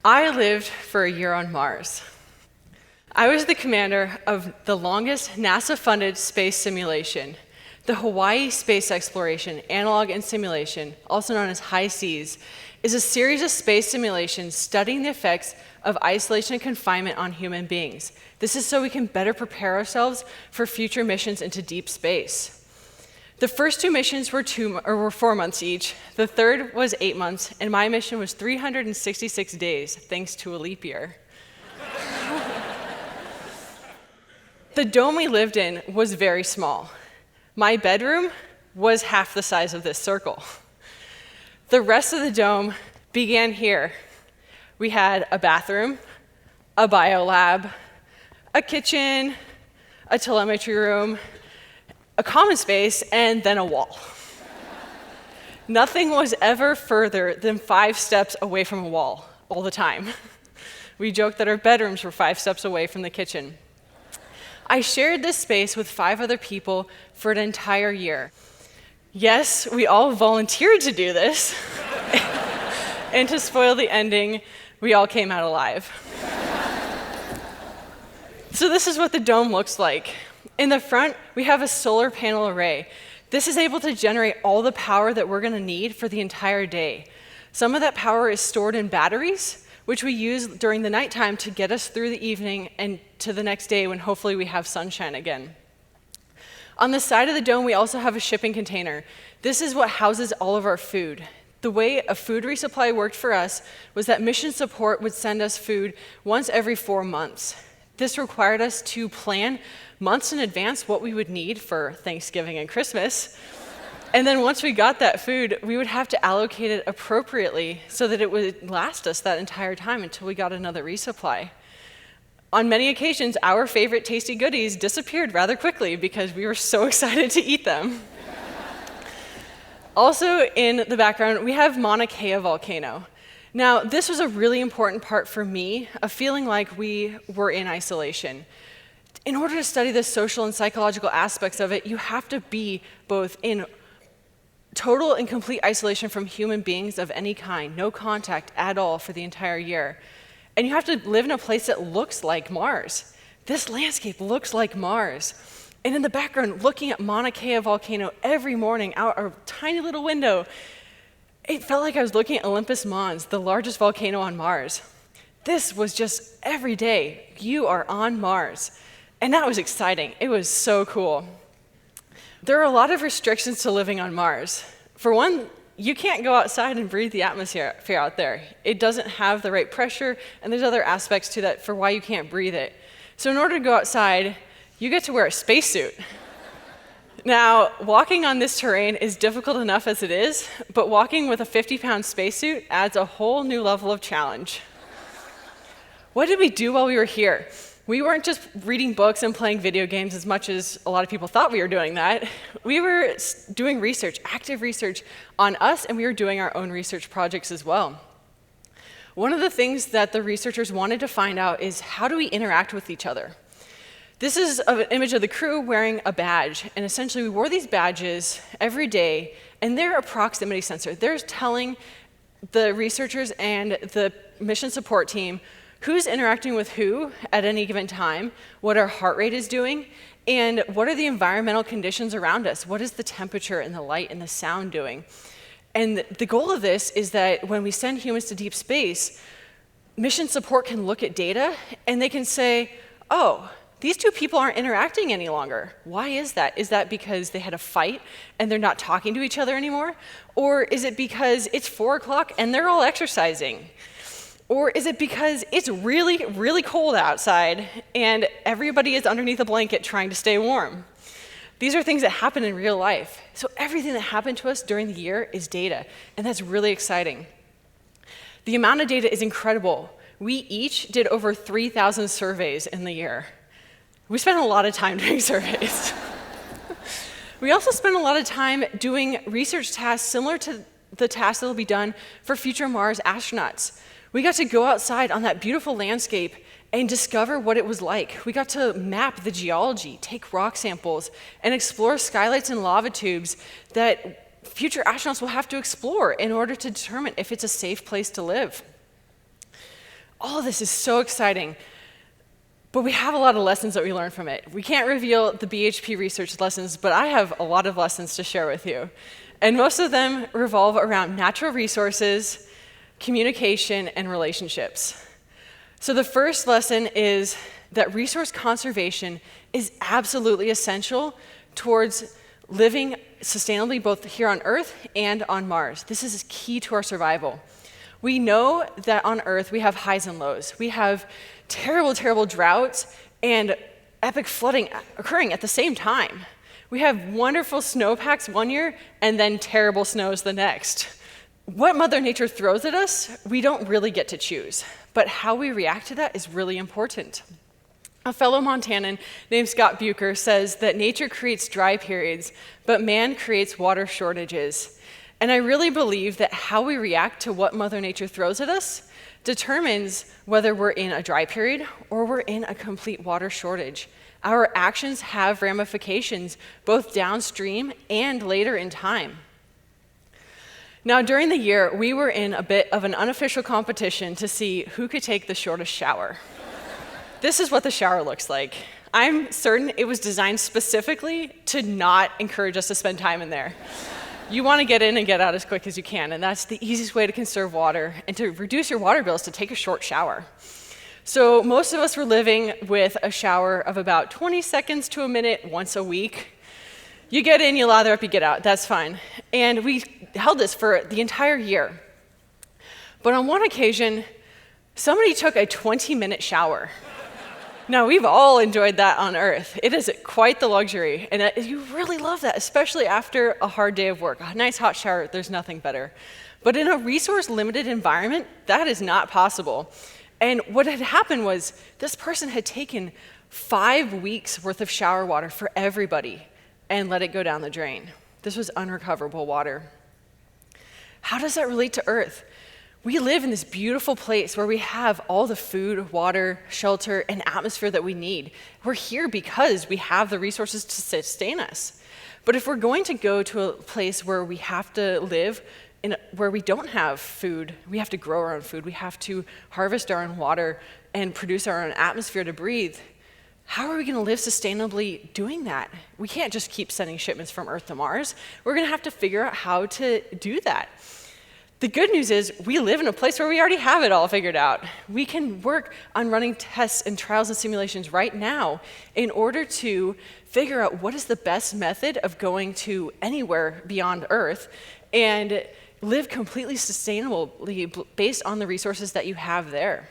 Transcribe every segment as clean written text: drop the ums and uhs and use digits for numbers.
I lived for a year on Mars. I was the commander of the longest NASA-funded space simulation. The Hawaii Space Exploration Analog and Simulation, also known as HI-SEAS, is a series of space simulations studying the effects of isolation and confinement on human beings. This is so we can better prepare ourselves for future missions into deep space. The first two missions were 4 months each. The third was 8 months, and my mission was 366 days, thanks to a leap year. The dome we lived in was very small. My bedroom was half the size of this circle. The rest of the dome began here. We had a bathroom, a biolab, a kitchen, a telemetry room, a common space, and then a wall. Nothing was ever further than 5 steps away from a wall, all the time. We joked that our bedrooms were 5 steps away from the kitchen. I shared this space with 5 other people for an entire year. Yes, we all volunteered to do this, and to spoil the ending, we all came out alive. So this is what the dome looks like. In the front, we have a solar panel array. This is able to generate all the power that we're going to need for the entire day. Some of that power is stored in batteries, which we use during the nighttime to get us through the evening and to the next day when hopefully we have sunshine again. On the side of the dome, we also have a shipping container. This is what houses all of our food. The way a food resupply worked for us was that mission support would send us food once every 4 months. This required us to plan months in advance what we would need for Thanksgiving and Christmas. And then once we got that food, we would have to allocate it appropriately so that it would last us that entire time until we got another resupply. On many occasions, our favorite tasty goodies disappeared rather quickly because we were so excited to eat them. Also in the background, we have Mauna Kea volcano. Now, this was a really important part for me of feeling like we were in isolation. In order to study the social and psychological aspects of it, you have to be both in total and complete isolation from human beings of any kind, no contact at all for the entire year. And you have to live in a place that looks like Mars. This landscape looks like Mars. And in the background, looking at Mauna Kea volcano every morning out our tiny little window, it felt like I was looking at Olympus Mons, the largest volcano on Mars. This was just every day, you are on Mars. And that was exciting. It was so cool. There are a lot of restrictions to living on Mars. For one, you can't go outside and breathe the atmosphere out there. It doesn't have the right pressure, and there's other aspects to that for why you can't breathe it. So in order to go outside, you get to wear a spacesuit. Now, walking on this terrain is difficult enough as it is, but walking with a 50-pound spacesuit adds a whole new level of challenge. What did we do while we were here? We weren't just reading books and playing video games as much as a lot of people thought we were doing that. We were doing research, active research on us, and we were doing our own research projects as well. One of the things that the researchers wanted to find out is how do we interact with each other? This is an image of the crew wearing a badge, and essentially we wore these badges every day, and they're a proximity sensor. They're telling the researchers and the mission support team who's interacting with who at any given time, what our heart rate is doing, and what are the environmental conditions around us? What is the temperature and the light and the sound doing? And the goal of this is that when we send humans to deep space, mission support can look at data and they can say, oh, these 2 people aren't interacting any longer. Why is that? Is that because they had a fight and they're not talking to each other anymore? Or is it because it's 4 o'clock and they're all exercising? Or is it because it's really, really cold outside and everybody is underneath a blanket trying to stay warm? These are things that happen in real life. So everything that happened to us during the year is data, and that's really exciting. The amount of data is incredible. We each did over 3,000 surveys in the year. We spent a lot of time doing surveys. We also spent a lot of time doing research tasks similar to the tasks that will be done for future Mars astronauts. We got to go outside on that beautiful landscape and discover what it was like. We got to map the geology, take rock samples, and explore skylights and lava tubes that future astronauts will have to explore in order to determine if it's a safe place to live. all of this is so exciting, but we have a lot of lessons that we learn from it. We can't reveal the BHP research lessons, but I have a lot of lessons to share with you. And most of them revolve around natural resources, communication, and relationships. So the first lesson is that resource conservation is absolutely essential towards living sustainably both here on Earth and on Mars. This is key to our survival. We know that on Earth we have highs and lows. We have terrible, terrible droughts and epic flooding occurring at the same time. We have wonderful snowpacks one year and then terrible snows the next. What Mother Nature throws at us, we don't really get to choose, but how we react to that is really important. A fellow Montanan named Scott Bucher says that nature creates dry periods, but man creates water shortages. And I really believe that how we react to what Mother Nature throws at us determines whether we're in a dry period or we're in a complete water shortage. Our actions have ramifications both downstream and later in time. Now, during the year, we were in a bit of an unofficial competition to see who could take the shortest shower. This is what the shower looks like. I'm certain it was designed specifically to not encourage us to spend time in there. You want to get in and get out as quick as you can, and that's the easiest way to conserve water and to reduce your water bills, to take a short shower. So most of us were living with a shower of about 20 seconds to a minute once a week. You get in, you lather up, you get out. That's fine. And we held this for the entire year. But on one occasion, somebody took a 20-minute shower. Now, we've all enjoyed that on Earth. It is quite the luxury, and you really love that, especially after a hard day of work. A nice hot shower, there's nothing better. But in a resource-limited environment, that is not possible. And what had happened was this person had taken 5 weeks worth of shower water for everybody and let it go down the drain. This was unrecoverable water. How does that relate to Earth? We live in this beautiful place where we have all the food, water, shelter, and atmosphere that we need. We're here because we have the resources to sustain us. But if we're going to go to a place where we have to live, where we don't have food, we have to grow our own food, we have to harvest our own water and produce our own atmosphere to breathe, how are we going to live sustainably doing that? We can't just keep sending shipments from Earth to Mars. We're going to have to figure out how to do that. The good news is we live in a place where we already have it all figured out. We can work on running tests and trials and simulations right now in order to figure out what is the best method of going to anywhere beyond Earth and live completely sustainably based on the resources that you have there.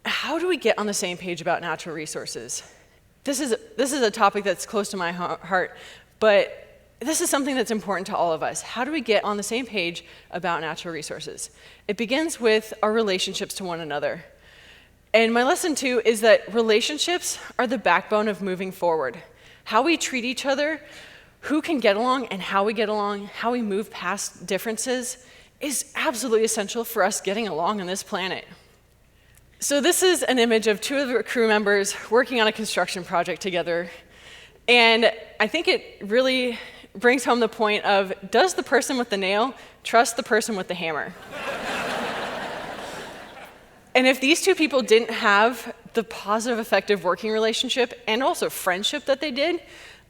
How do we get on the same page about natural resources? This is a topic that's close to my heart, but this is something that's important to all of us. How do we get on the same page about natural resources? It begins with our relationships to one another. And my lesson 2 is that relationships are the backbone of moving forward. How we treat each other, who can get along and how we get along, how we move past differences is absolutely essential for us getting along on this planet. So this is an image of 2 of the crew members working on a construction project together. And I think it really brings home the point of, does the person with the nail trust the person with the hammer? And if these 2 people didn't have the positive, effective working relationship and also friendship that they did,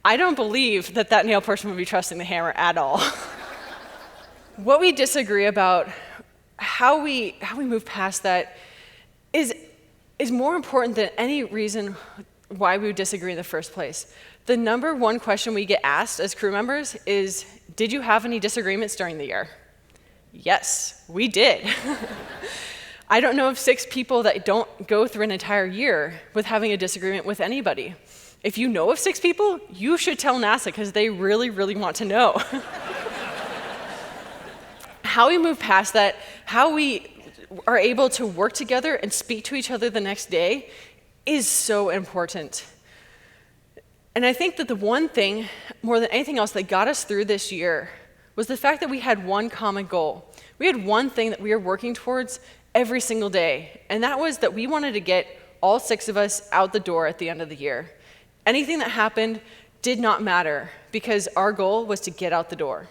I don't believe that that nail person would be trusting the hammer at all. What we disagree about, how we move past that, is more important than any reason why we would disagree in the first place. The number 1 question we get asked as crew members is, did you have any disagreements during the year? Yes, we did. I don't know of 6 people that don't go through an entire year with having a disagreement with anybody. If you know of 6 people, you should tell NASA because they really, really want to know. How we move past that, how we are able to work together and speak to each other the next day is so important. And I think that the one thing, more than anything else, that got us through this year was the fact that we had one common goal. We had one thing that we were working towards every single day, and that was that we wanted to get all 6 of us out the door at the end of the year. Anything that happened did not matter because our goal was to get out the door.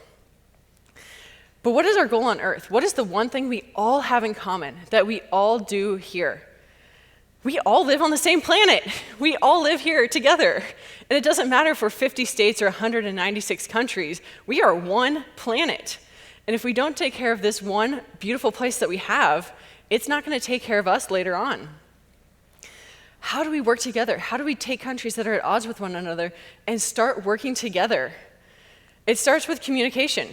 But what is our goal on Earth? What is the one thing we all have in common that we all do here? We all live on the same planet. We all live here together. And it doesn't matter if we're 50 states or 196 countries. We are one planet. And if we don't take care of this one beautiful place that we have, it's not going to take care of us later on. How do we work together? How do we take countries that are at odds with one another and start working together? It starts with communication.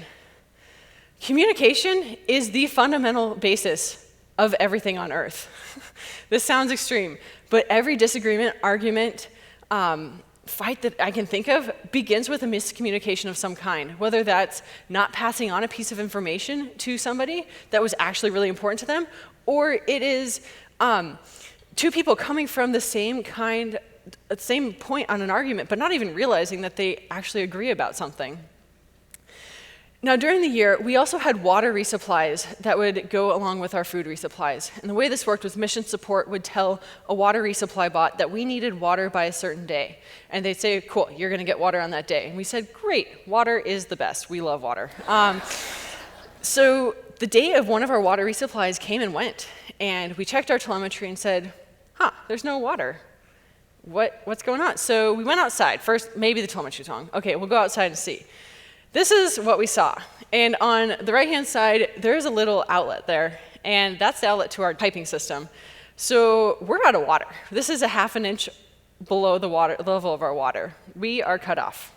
Communication is the fundamental basis of everything on Earth. This sounds extreme, but every disagreement, argument, fight that I can think of begins with a miscommunication of some kind, whether that's not passing on a piece of information to somebody that was actually really important to them, or it is two people coming from the same point on an argument, but not even realizing that they actually agree about something. Now, during the year, we also had water resupplies that would go along with our food resupplies. And the way this worked was mission support would tell a water resupply bot that we needed water by a certain day. And they'd say, cool, you're going to get water on that day. And we said, great, water is the best. We love water. So the day of one of our water resupplies came and went. And we checked our telemetry and said, there's no water. What's going on? So we went outside. First, maybe the telemetry's wrong. Okay, we'll go outside and see. This is what we saw. And on the right-hand side, there's a little outlet there, and that's the outlet to our piping system. So we're out of water. This is a half an inch below the level of our water. We are cut off.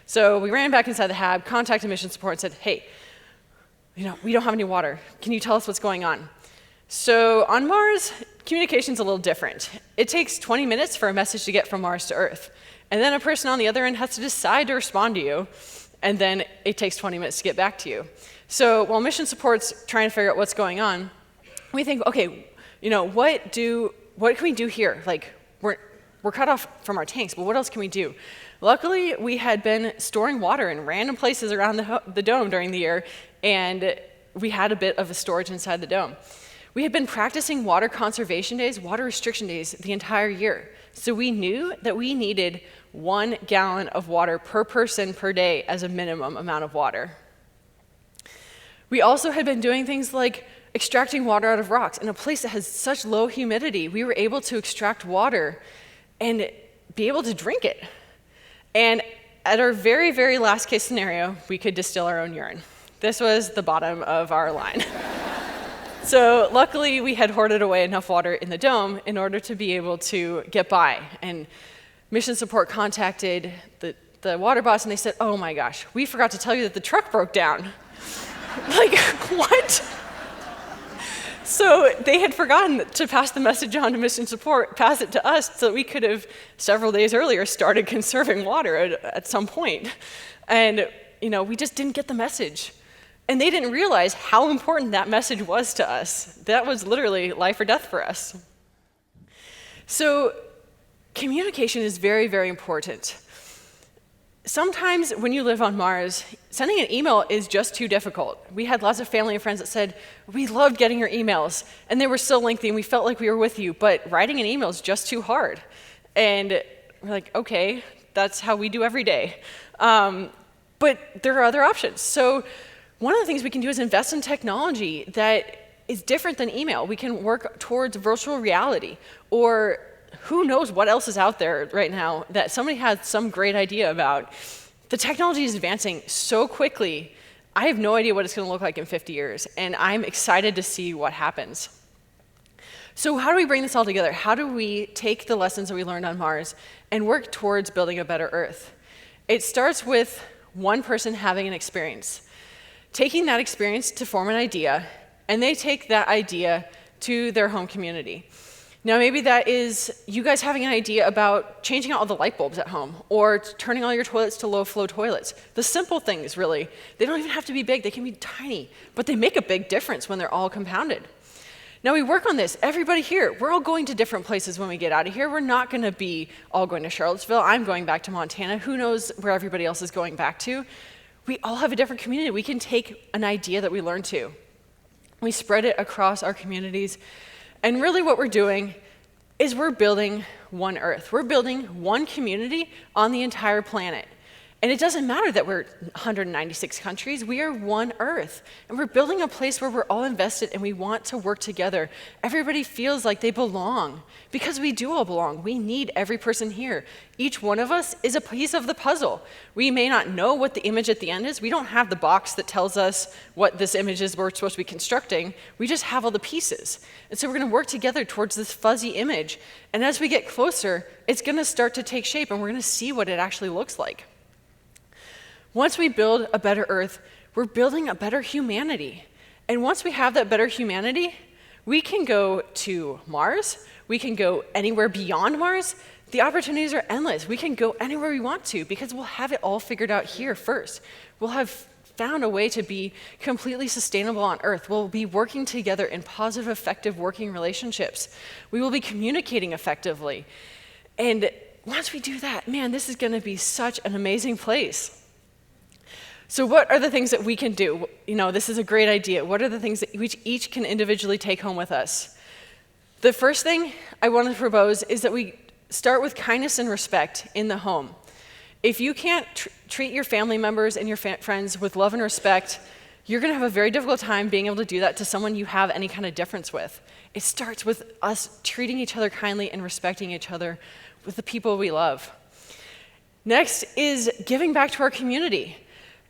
So we ran back inside the hab, contacted mission support, and said, hey, we don't have any water. Can you tell us what's going on? So on Mars, communication's a little different. It takes 20 minutes for a message to get from Mars to Earth. And then a person on the other end has to decide to respond to you. And then it takes 20 minutes to get back to you. So while mission support's trying to figure out what's going on, we think, okay, what can we do here? Like, we're cut off from our tanks, but what else can we do? Luckily, we had been storing water in random places around the dome during the year, and we had a bit of a storage inside the dome. We had been practicing water conservation days, water restriction days, the entire year. So we knew that we needed 1 gallon of water per person per day as a minimum amount of water. We also had been doing things like extracting water out of rocks. In a place that has such low humidity, we were able to extract water and be able to drink it. And at our very, very last case scenario, we could distill our own urine. This was the bottom of our line. So luckily, we had hoarded away enough water in the dome in order to be able to get by. And mission support contacted the water boss, and they said, oh my gosh, we forgot to tell you that the truck broke down. Like, what? So they had forgotten to pass the message on to mission support, pass it to us, so that we could have, several days earlier, started conserving water at some point. And we just didn't get the message. And they didn't realize how important that message was to us. That was literally life or death for us. So communication is very, very important. Sometimes when you live on Mars, sending an email is just too difficult. We had lots of family and friends that said, we loved getting your emails, and they were so lengthy, and we felt like we were with you, but writing an email is just too hard. And we're like, okay, that's how we do every day. But there are other options. So one of the things we can do is invest in technology that is different than email. We can work towards virtual reality, or who knows what else is out there right now that somebody has some great idea about. The technology is advancing so quickly, I have no idea what it's going to look like in 50 years, and I'm excited to see what happens. So how do we bring this all together? How do we take the lessons that we learned on Mars and work towards building a better Earth? It starts with one person having an experience, taking that experience to form an idea, and they take that idea to their home community. Now, maybe that is you guys having an idea about changing out all the light bulbs at home, or turning all your toilets to low-flow toilets. The simple things, really. They don't even have to be big. They can be tiny, but they make a big difference when they're all compounded. Now, we work on this. Everybody here, we're all going to different places when we get out of here. We're not going to be all going to Charlottesville. I'm going back to Montana. Who knows where everybody else is going back to? We all have a different community. We can take an idea that we learned to. We spread it across our communities. And really what we're doing is we're building one Earth. We're building one community on the entire planet. And it doesn't matter that we're 196 countries, we are one Earth. And we're building a place where we're all invested and we want to work together. Everybody feels like they belong, because we do all belong. We need every person here. Each one of us is a piece of the puzzle. We may not know what the image at the end is. We don't have the box that tells us what this image is we're supposed to be constructing. We just have all the pieces. And so we're gonna work together towards this fuzzy image. And as we get closer, it's gonna start to take shape and we're gonna see what it actually looks like. Once we build a better Earth, we're building a better humanity. And once we have that better humanity, we can go to Mars, we can go anywhere beyond Mars. The opportunities are endless. We can go anywhere we want to because we'll have it all figured out here first. We'll have found a way to be completely sustainable on Earth. We'll be working together in positive, effective working relationships. We will be communicating effectively. And once we do that, man, this is gonna be such an amazing place. So what are the things that we can do? You know, this is a great idea. What are the things that we each can individually take home with us? The first thing I want to propose is that we start with kindness and respect in the home. If you can't treat your family members and your friends with love and respect, you're going to have a very difficult time being able to do that to someone you have any kind of difference with. It starts with us treating each other kindly and respecting each other with the people we love. Next is giving back to our community.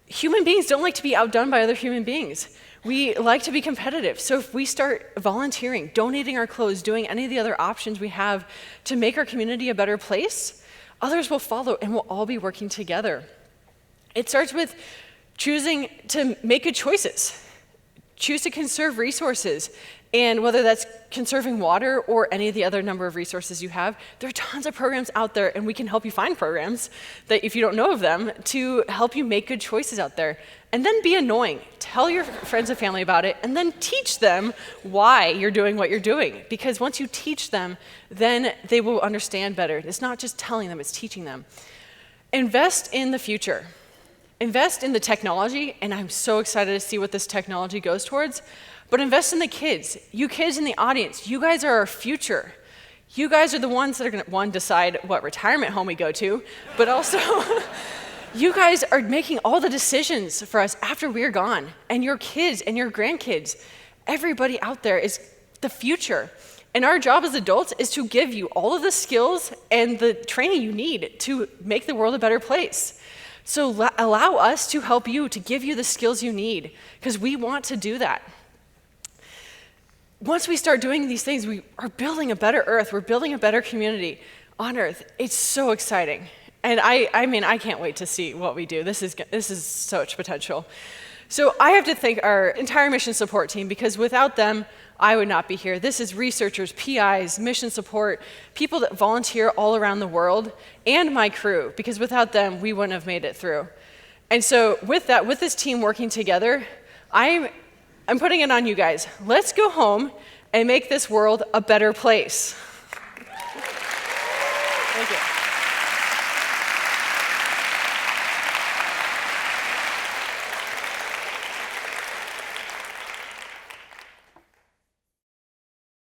Human beings don't like to be outdone by other human beings. We like to be competitive. So if we start volunteering, donating our clothes, doing any of the other options we have to make our community a better place, others will follow and we'll all be working together. It starts with choosing to make good choices. Choose to conserve resources. And whether that's conserving water or any of the other number of resources you have, there are tons of programs out there, and we can help you find programs that, if you don't know of them, to help you make good choices out there. And then be annoying. Tell your friends and family about it, and then teach them why you're doing what you're doing. Because once you teach them, then they will understand better. It's not just telling them, it's teaching them. Invest in the future. Invest in the technology, and I'm so excited to see what this technology goes towards. But invest in the kids. You kids in the audience, you guys are our future. You guys are the ones that are gonna, one, decide what retirement home we go to, but also you guys are making all the decisions for us after we're gone. And your kids and your grandkids, everybody out there is the future. And our job as adults is to give you all of the skills and the training you need to make the world a better place. So allow us to help you, to give you the skills you need, because we want to do that. Once we start doing these things, we are building a better Earth. We're building a better community on Earth. It's so exciting. And I mean, I can't wait to see what we do. This is such potential. So I have to thank our entire mission support team, because without them, I would not be here. This is researchers, PIs, mission support, people that volunteer all around the world, and my crew, because without them, we wouldn't have made it through. And so with that, with this team working together, I'm putting it on you guys. Let's go home and make this world a better place. Thank you.